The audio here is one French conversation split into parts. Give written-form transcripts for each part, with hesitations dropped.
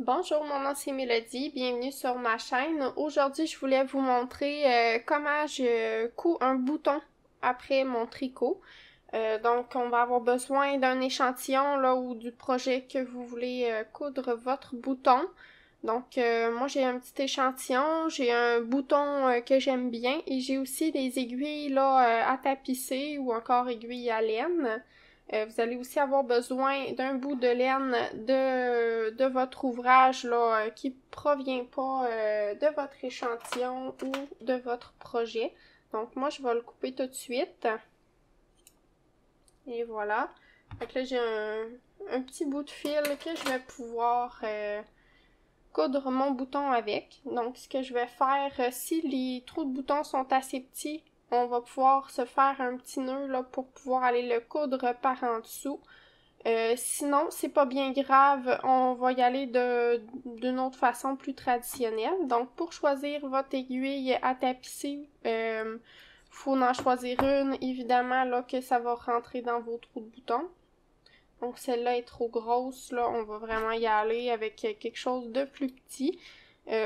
Bonjour, mon nom c'est Mélodie, bienvenue sur ma chaîne. Aujourd'hui, je voulais vous montrer comment je couds un bouton après mon tricot. Donc, on va avoir besoin d'un échantillon là ou du projet que vous voulez coudre votre bouton. Donc, moi j'ai un petit échantillon, j'ai un bouton que j'aime bien et j'ai aussi des aiguilles là à tapisser ou encore aiguilles à laine. Vous allez aussi avoir besoin d'un bout de laine de votre ouvrage là, qui provient pas de votre échantillon ou de votre projet. Donc moi, je vais le couper tout de suite. Et voilà. Donc là, j'ai un petit bout de fil que je vais pouvoir coudre mon bouton avec. Donc ce que je vais faire, si les trous de boutons sont assez petits, on va pouvoir se faire un petit nœud là, pour pouvoir aller le coudre par en dessous. Sinon, c'est pas bien grave, on va y aller d'une autre façon plus traditionnelle. Donc, pour choisir votre aiguille à tapisser, faut en choisir une, évidemment, là, que ça va rentrer dans vos trous de boutons. Donc, celle-là est trop grosse, là, on va vraiment y aller avec quelque chose de plus petit.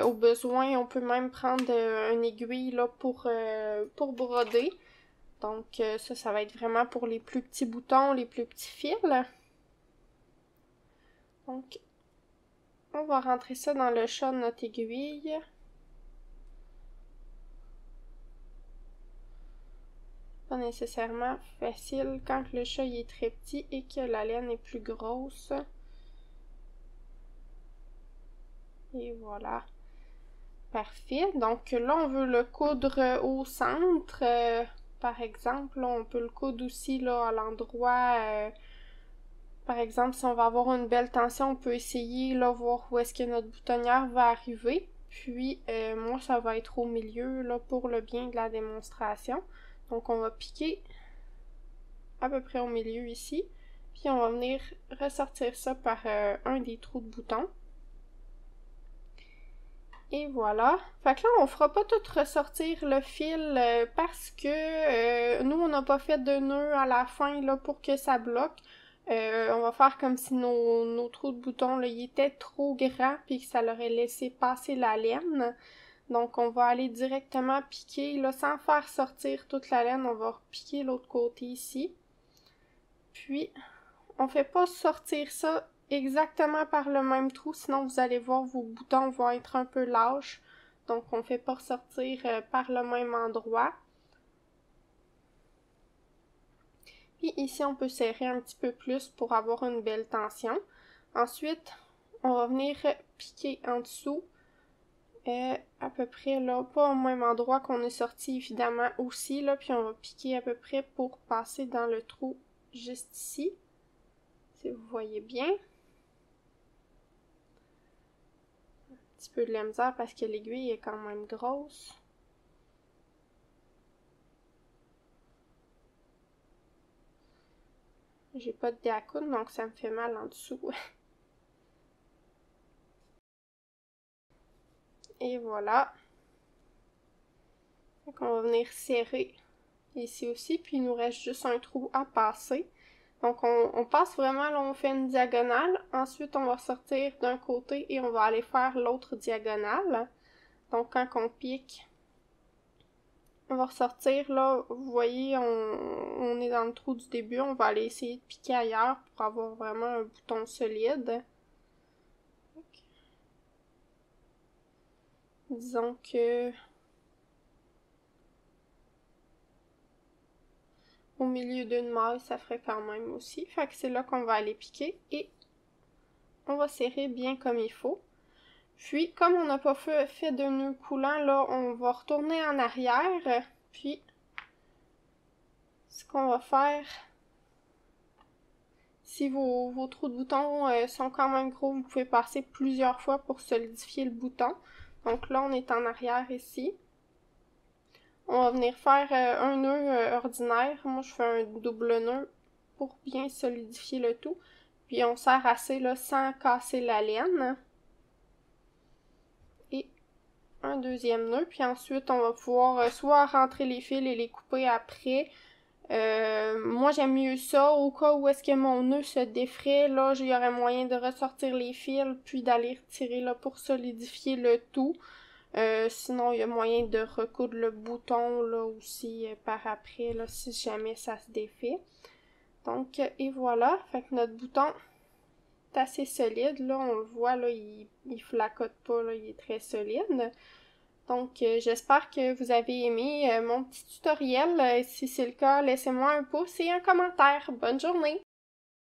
Au besoin, on peut même prendre une aiguille, là, pour broder. Donc, ça va être vraiment pour les plus petits boutons, les plus petits fils. Donc, on va rentrer ça dans le chat de notre aiguille. Pas nécessairement facile quand le chat est très petit et que la laine est plus grosse. Et voilà. Parfait. Donc là, on veut le coudre au centre. Par exemple, là, on peut le coudre aussi là, à l'endroit... par exemple, si on va avoir une belle tension, on peut essayer, là, voir où est-ce que notre boutonnière va arriver. Puis, moi, ça va être au milieu, là, pour le bien de la démonstration. Donc, on va piquer à peu près au milieu ici. Puis, on va venir ressortir ça par un des trous de bouton. Et voilà. Fait que là, on fera pas tout ressortir le fil parce que nous, on n'a pas fait de nœud à la fin là, pour que ça bloque. On va faire comme si nos trous de boutons là, ils étaient trop grands puis que ça leur aurait laissé passer la laine. Donc, on va aller directement piquer, là, sans faire sortir toute la laine, on va repiquer l'autre côté ici. Puis, on fait pas sortir ça exactement par le même trou, sinon vous allez voir vos boutons vont être un peu lâches. Donc, on fait pas ressortir par le même endroit. Puis ici, on peut serrer un petit peu plus pour avoir une belle tension. Ensuite, on va venir piquer en dessous. À peu près là, pas au même endroit qu'on est sorti évidemment aussi, là, puis on va piquer à peu près pour passer dans le trou juste ici, si vous voyez bien. Un petit peu de la misère parce que l'aiguille est quand même grosse. J'ai pas de dé à coudre, donc ça me fait mal en dessous. Et voilà. Donc on va venir serrer ici aussi, puis il nous reste juste un trou à passer. Donc on passe vraiment, là on fait une diagonale, ensuite on va sortir d'un côté et on va aller faire l'autre diagonale. Donc quand on pique, on va ressortir là, vous voyez on est dans le trou du début, on va aller essayer de piquer ailleurs pour avoir vraiment un bouton solide. Disons que au milieu d'une maille, ça ferait quand même aussi. Fait que c'est là qu'on va aller piquer et on va serrer bien comme il faut. Puis, comme on n'a pas fait de nœud coulant, là, on va retourner en arrière. Puis, ce qu'on va faire, si vos trous de boutons sont quand même gros, vous pouvez passer plusieurs fois pour solidifier le bouton. Donc là, on est en arrière ici. On va venir faire un nœud ordinaire. Moi, je fais un double nœud pour bien solidifier le tout. Puis, on serre assez là, sans casser la laine. Et un deuxième nœud, puis ensuite on va pouvoir soit rentrer les fils et les couper après, Moi, j'aime mieux ça. Au cas où est-ce que mon nœud se défrait, là, il y aurait moyen de ressortir les fils, puis d'aller retirer là pour solidifier le tout. Sinon, il y a moyen de recoudre le bouton là aussi par après, là, si jamais ça se défait. Donc, et voilà. Fait que notre bouton est assez solide. Là, on le voit, là, il flacote pas, là, il est très solide. Donc, j'espère que vous avez aimé mon petit tutoriel. Si c'est le cas, laissez-moi un pouce et un commentaire. Bonne journée!